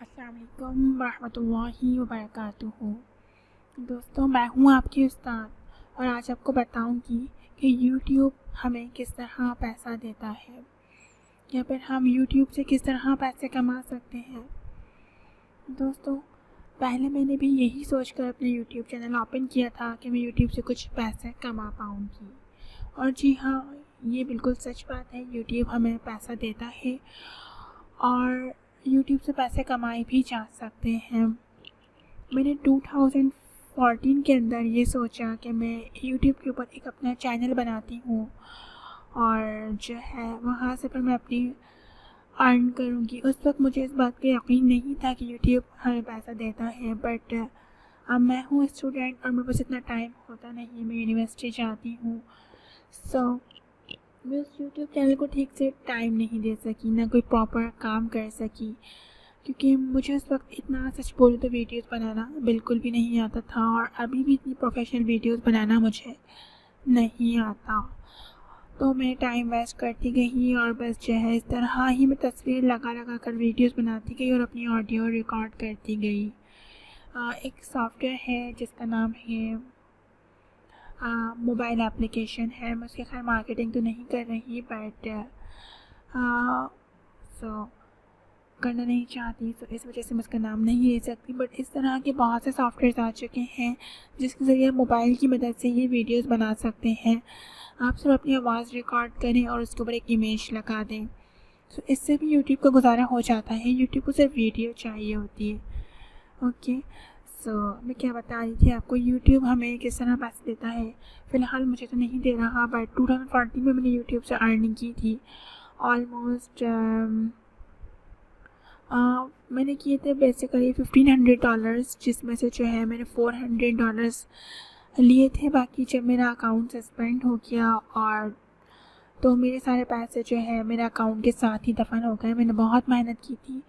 अस्सलाम वालेकुम रहमतुल्लाहि व बरकातुहू। दोस्तों, मैं हूँ आपकी उस्ताद और आज आपको बताऊँगी कि यूट्यूब हमें किस तरह पैसा देता है या फिर हम यूट्यूब से किस तरह पैसे कमा सकते हैं। दोस्तों, पहले मैंने भी यही सोचकर अपना यूट्यूब चैनल ओपन किया था कि मैं यूट्यूब से कुछ पैसे कमा पाऊँगी। और जी हाँ, ये बिल्कुल सच बात है, यूट्यूब हमें पैसा देता है और यूट्यूब से पैसे कमाए भी जा सकते हैं। मैंने 2014 के अंदर ये सोचा कि मैं यूट्यूब के ऊपर एक अपना चैनल बनाती हूँ और जो है वहाँ से फिर मैं अपनी अर्न करूँगी। उस वक्त मुझे इस बात का यकीन नहीं था कि यूट्यूब हमें पैसा देता है, बट अब मैं हूँ स्टूडेंट और मेरे पास इतना टाइम होता नहीं, मैं यूनिवर्सिटी जाती हूँ। सो मैं उस यूट्यूब चैनल को ठीक से टाइम नहीं दे सकी, ना कोई प्रॉपर काम कर सकी, क्योंकि मुझे उस वक्त इतना, सच बोलूँ तो, वीडियोस बनाना बिल्कुल भी नहीं आता था और अभी भी इतनी प्रोफेशनल वीडियोस बनाना मुझे नहीं आता। तो मैं टाइम वेस्ट करती गई और बस जो है इस तरह ही मैं तस्वीर लगा कर वीडियोस बनाती गई और अपनी ऑडियो रिकॉर्ड करती गई। एक सॉफ्टवेयर है जिसका नाम है मोबाइल एप्लीकेशन है। मैं उसकी खैर मार्केटिंग तो नहीं कर रही, बट सो करना नहीं चाहती, तो इस वजह से मैं उसका नाम नहीं ले सकती। बट इस तरह के बहुत से सॉफ्टवेयर आ चुके हैं जिसके ज़रिए मोबाइल की मदद से ये वीडियोस बना सकते हैं। आप सिर्फ अपनी आवाज़ रिकॉर्ड करें और उसके ऊपर एक इमेज लगा दें, तो इससे भी यूट्यूब का गुजारा हो जाता है। यूट्यूब को सिर्फ वीडियो चाहिए होती है। ओके, सो मैं क्या बता रही थी आपको, यूट्यूब हमें किस तरह पैसे देता है। फ़िलहाल मुझे तो नहीं दे रहा, बट 2014 में मैंने यूट्यूब से अर्निंग की थी। ऑलमोस्ट मैंने किए थे बेसिकली $1500, जिसमें से जो है मैंने $400 लिए थे। बाकी जब मेरा अकाउंट सस्पेंड हो गया और तो मेरे सारे पैसे जो है मेरे अकाउंट के साथ ही दफन हो गए। मैंने बहुत मेहनत की थी,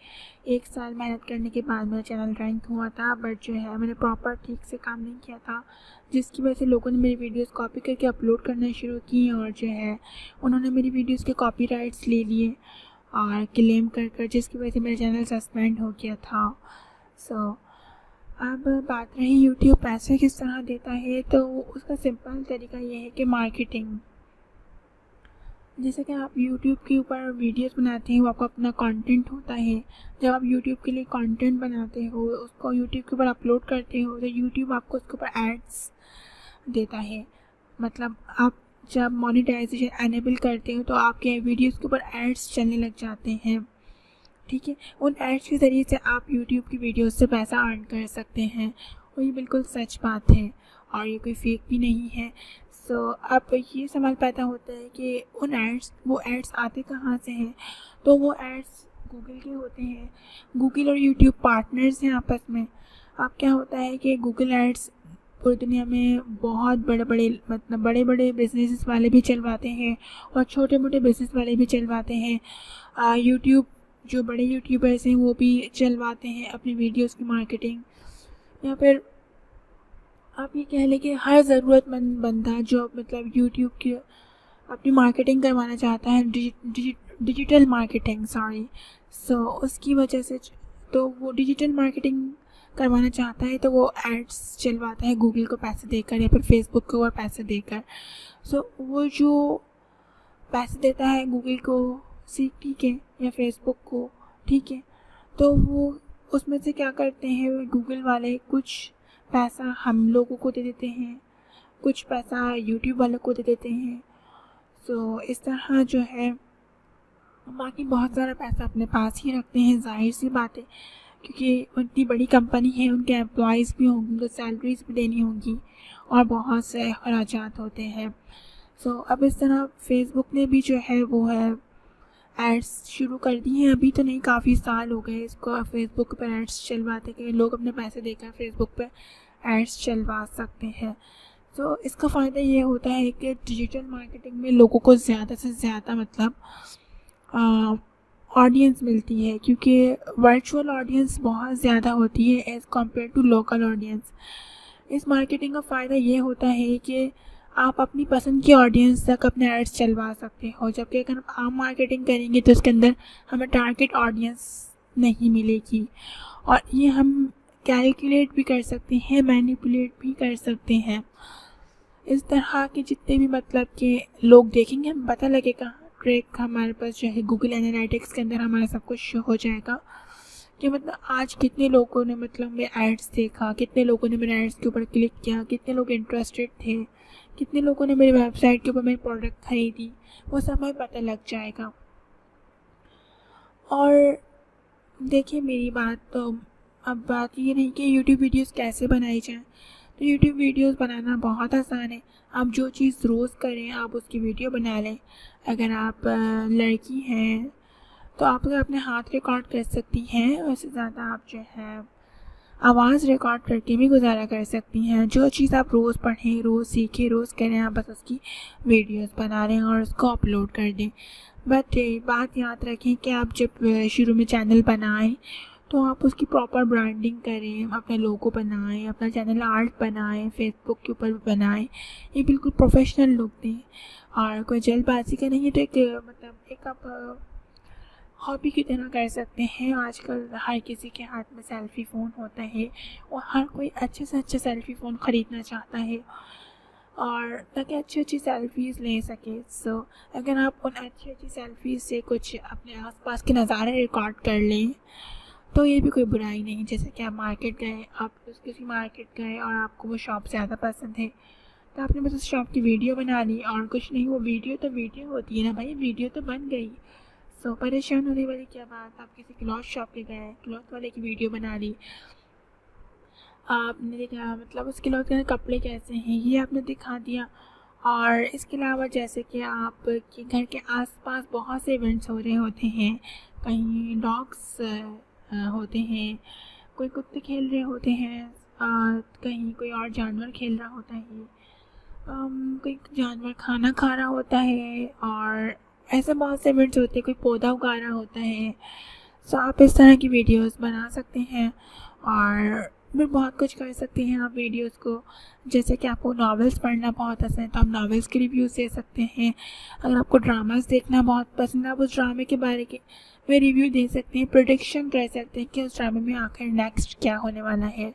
1 साल मेहनत करने के बाद मेरा चैनल रैंक हुआ था, बट जो है मैंने प्रॉपर ठीक से काम नहीं किया था, जिसकी वजह से लोगों ने मेरी वीडियोस कॉपी करके अपलोड करना शुरू की और जो है उन्होंने मेरी वीडियोस के कॉपीराइट्स ले लिए और क्लेम कर जिसकी वजह से मेरा चैनल सस्पेंड हो गया था। सो अब बात रही यूट्यूब पैसे किस तरह देता है, तो उसका सिंपल तरीका ये है कि मार्केटिंग। जैसे कि आप यूट्यूब के ऊपर वीडियोस बनाते हैं, वो आपका अपना कंटेंट होता है। जब आप यूट्यूब के लिए कंटेंट बनाते हो, उसको यूट्यूब के ऊपर अपलोड करते हो, तो यूट्यूब आपको उसके ऊपर एड्स देता है। मतलब आप जब मोनेटाइजेशन एनेबल करते हो तो आपके वीडियोस के ऊपर एड्स चलने लग जाते हैं, ठीक है। उन एड्स के ज़रिए से आप यूट्यूब की वीडियोस से पैसा अर्न कर सकते हैं और ये बिल्कुल सच बात है और ये कोई फेक भी नहीं है। सो अब ये सवाल पैदा होता है कि वो एड्स आते कहाँ से हैं। तो वो एड्स गूगल के होते हैं। गूगल और यूट्यूब पार्टनर्स हैं आपस में। अब क्या होता है कि गूगल एड्स पूरी दुनिया में बहुत बड़े बड़े बिजनेस वाले भी चलवाते हैं और छोटे मोटे बिजनेस वाले भी चलवाते हैं। यूट्यूब, जो बड़े यूट्यूबर्स हैं वो भी चलवाते हैं अपनी वीडियोस की मार्केटिंग। या फिर आप ये कह लें कि हर ज़रूरतमंद बंदा जो मतलब यूट्यूब की अपनी मार्केटिंग करवाना चाहता है, डिजिटल मार्केटिंग, सो उसकी वजह से तो वो डिजिटल मार्केटिंग करवाना चाहता है तो वो एड्स चलवाता है गूगल को पैसे देकर या फिर फेसबुक को और पैसे देकर। सो वो जो पैसे देता है गूगल को, ठीक है, या फेसबुक को, ठीक है, तो वो उसमें से क्या करते हैं, गूगल वाले कुछ पैसा हम लोगों को दे देते हैं, कुछ पैसा यूट्यूब वालों को दे देते हैं। सो इस तरह जो है बाकी बहुत सारा पैसा अपने पास ही रखते हैं। जाहिर सी बात है, क्योंकि उतनी बड़ी कंपनी है, उनके एम्प्लॉयज़ भी होंगे, उनको सैलरीज भी देनी होंगी और बहुत से अखराजात होते हैं। सो अब इस तरह फेसबुक ने भी जो है वो है एड्स शुरू कर दी हैं। अभी तो नहीं, काफ़ी साल हो गए इसको फेसबुक पर एड्स चलवाते कि लोग अपने पैसे देकर फेसबुक पर एड्स चलवा सकते हैं। तो इसका फ़ायदा ये होता है कि डिजिटल मार्केटिंग में लोगों को ज़्यादा से ज़्यादा मतलब ऑडियंस मिलती है, क्योंकि वर्चुअल ऑडियंस बहुत ज़्यादा होती है as compare to local audience. इस मार्केटिंग का फ़ायदा ये होता है कि आप अपनी पसंद की ऑडियंस तक अपने एड्स चलवा सकते हो, जबकि अगर आप मार्केटिंग करेंगे तो उसके अंदर हमें टारगेट ऑडियंस नहीं मिलेगी। और ये हम कैलकुलेट भी कर सकते हैं, मैनिपुलेट भी कर सकते हैं। इस तरह के जितने भी मतलब के लोग देखेंगे, हमें पता लगेगा, ट्रैक हमारे पास जो है गूगल एनालिटिक्स के अंदर हमारा सब कुछ शो हो जाएगा कि मतलब आज कितने लोगों ने मतलब मेरे एड्स देखा, कितने लोगों ने मेरे एड्स के ऊपर क्लिक किया, कितने लोग इंटरेस्टेड थे, कितने लोगों ने मेरी वेबसाइट के ऊपर मेरी प्रोडक्ट खरीदी, वो सब हमें पता लग जाएगा। और देखिए मेरी बात तो अब बात ये नहीं कि यूट्यूब वीडियोस कैसे बनाई जाएं। तो यूट्यूब वीडियोस बनाना बहुत आसान है। आप जो चीज़ रोज़ करें आप उसकी वीडियो बना लें। अगर आप लड़की हैं तो आप अपने हाथ रिकॉर्ड कर सकती हैं, उससे ज़्यादा आप जो है आवाज़ रिकॉर्ड करके भी गुजारा कर सकती हैं। जो चीज़ आप रोज़ पढ़ें, रोज़ सीखें, रोज़ करें, आप बस उसकी वीडियोस बना लें और उसको अपलोड कर दें। बट बात याद रखें कि आप जब शुरू में चैनल बनाएं तो आप उसकी प्रॉपर ब्रांडिंग करें, अपना लोगो बनाएं, अपना चैनल आर्ट बनाएं, फेसबुक के ऊपर भी बनाएं, ये बिल्कुल प्रोफेशनल लुक दें। और कोई जल्दबाजी का नहीं है, तो एक आप हॉबी की तरह कर सकते हैं। आजकल हर किसी के हाथ में सेल्फ़ी फ़ोन होता है और हर कोई अच्छे से अच्छा सेल्फ़ी फ़ोन ख़रीदना चाहता है और ताकि अच्छी सेल्फ़ीज़ ले सके। सो अगर आप उन अच्छी सेल्फ़ीज़ से कुछ अपने आसपास के नज़ारे रिकॉर्ड कर लें तो ये भी कोई बुराई नहीं। जैसे कि आप मार्केट गए, आप किसी मार्केट गए और आपको वो शॉप ज़्यादा पसंद है तो आपने बस उस शॉप की वीडियो बना ली और कुछ नहीं, वो वीडियो तो वीडियो होती है ना भाई, वीडियो तो बन गई। सो परेशान होने वाली क्या बात। आप किसी क्लॉथ शॉप पे गए, क्लॉथ वाले की वीडियो बना ली, आपने देखा मतलब उस क्लॉथ के कपड़े कैसे हैं ये आपने दिखा दिया। और इसके अलावा जैसे कि आपके घर के आसपास बहुत से इवेंट्स हो रहे होते हैं, कहीं डॉग्स होते हैं, कोई कुत्ते खेल रहे होते हैं, कहीं कोई और जानवर खेल रहा होता है, कोई जानवर खाना खा रहा होता है और ऐसे बहुत से इवेंट्स होते हैं, कोई पौधा उगा रहा होता है। सो आप इस तरह की वीडियोस बना सकते हैं और भी बहुत कुछ कर सकते हैं आप वीडियोस को। जैसे कि आपको नॉवेल्स पढ़ना बहुत पसंद है तो आप नॉवेल्स के रिव्यूज़ दे सकते हैं। अगर आपको ड्रामास देखना बहुत पसंद है आप उस ड्रामे के बारे में रिव्यू दे सकते हैं, प्रेडिक्शन कर सकते हैं कि उस ड्रामे में आखिर नेक्स्ट क्या होने वाला है।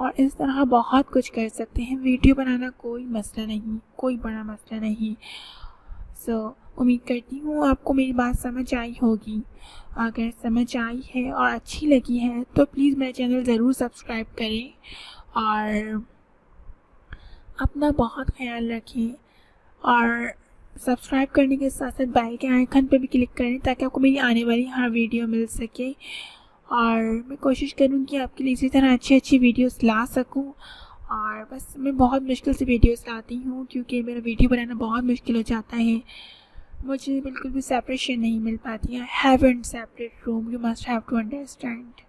और इस तरह बहुत कुछ कर सकते हैं। वीडियो बनाना कोई मसला नहीं, कोई बड़ा मसला नहीं। सो उम्मीद करती हूँ आपको मेरी बात समझ आई होगी। अगर समझ आई है और अच्छी लगी है तो प्लीज़ मेरा चैनल ज़रूर सब्सक्राइब करें और अपना बहुत ख्याल रखें। और सब्सक्राइब करने के साथ साथ बेल के आइकन पर भी क्लिक करें ताकि आपको मेरी आने वाली हर वीडियो मिल सके। और मैं कोशिश करूँ कि आपके लिए इसी तरह अच्छी वीडियोस ला सकूँ। और बस मैं बहुत मुश्किल से वीडियोस लाती हूँ क्योंकि मेरा वीडियो बनाना बहुत मुश्किल हो जाता है। मुझे बिल्कुल भी सेपरेशन नहीं मिल पाती है। Haven't separate room, you must have to understand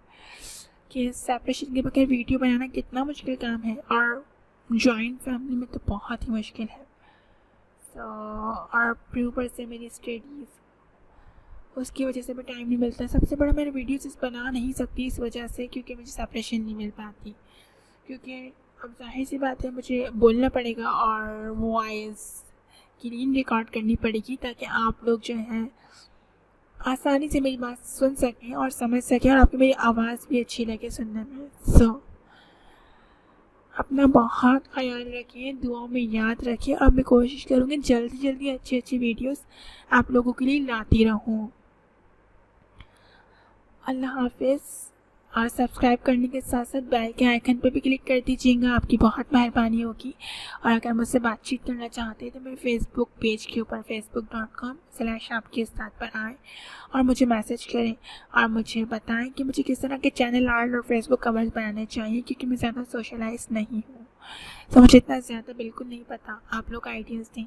कि सेपरेशन के बगैर वीडियो बनाना कितना मुश्किल काम है और जॉइंट फैमिली में तो बहुत ही मुश्किल है। और ऊपर से मेरी स्टडीज़, उसकी वजह से भी टाइम नहीं मिलता। सबसे बड़ा मेरे वीडियोस बना नहीं सकती इस वजह से क्योंकि मुझे सेपरेशन नहीं मिल पाती। क्योंकि अब जाहिर सी बात है मुझे बोलना पड़ेगा और वॉइस क्लीन रिकॉर्ड करनी पड़ेगी ताकि आप लोग जो हैं आसानी से मेरी बात सुन सकें और समझ सकें और आपको मेरी आवाज़ भी अच्छी लगे सुनने में। सो अपना बहुत ख्याल रखें, दुआओं में याद रखें और मैं कोशिश करूँगी जल्दी अच्छी वीडियोस आप लोगों के लिए लाती रहूँ। अल्लाह हाफिज़। और सब्सक्राइब करने के साथ साथ बेल के आइकन पर भी क्लिक कर दीजिएगा, आपकी बहुत मेहरबानी होगी। और अगर मुझसे बातचीत करना चाहते हैं तो मेरे फेसबुक पेज के ऊपर facebook.com/आपके साथ पर आएँ और मुझे मैसेज करें और मुझे बताएं कि मुझे किस तरह के चैनल आर्ट और फेसबुक कवर्स बनाने चाहिए क्योंकि मैं ज़्यादा सोशलाइज नहीं हूँ तो मुझे इतना ज़्यादा बिल्कुल नहीं पता। आप लोग आइडियाज़ दें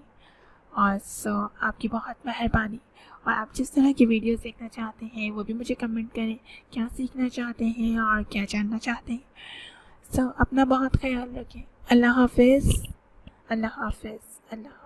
और सो आपकी बहुत मेहरबानी। और आप जिस तरह की वीडियोस देखना चाहते हैं वो भी मुझे कमेंट करें, क्या सीखना चाहते हैं और क्या जानना चाहते हैं। सो अपना बहुत ख्याल रखें। अल्लाह हाफिज़, अल्लाह हाफिज़, अल्लाह।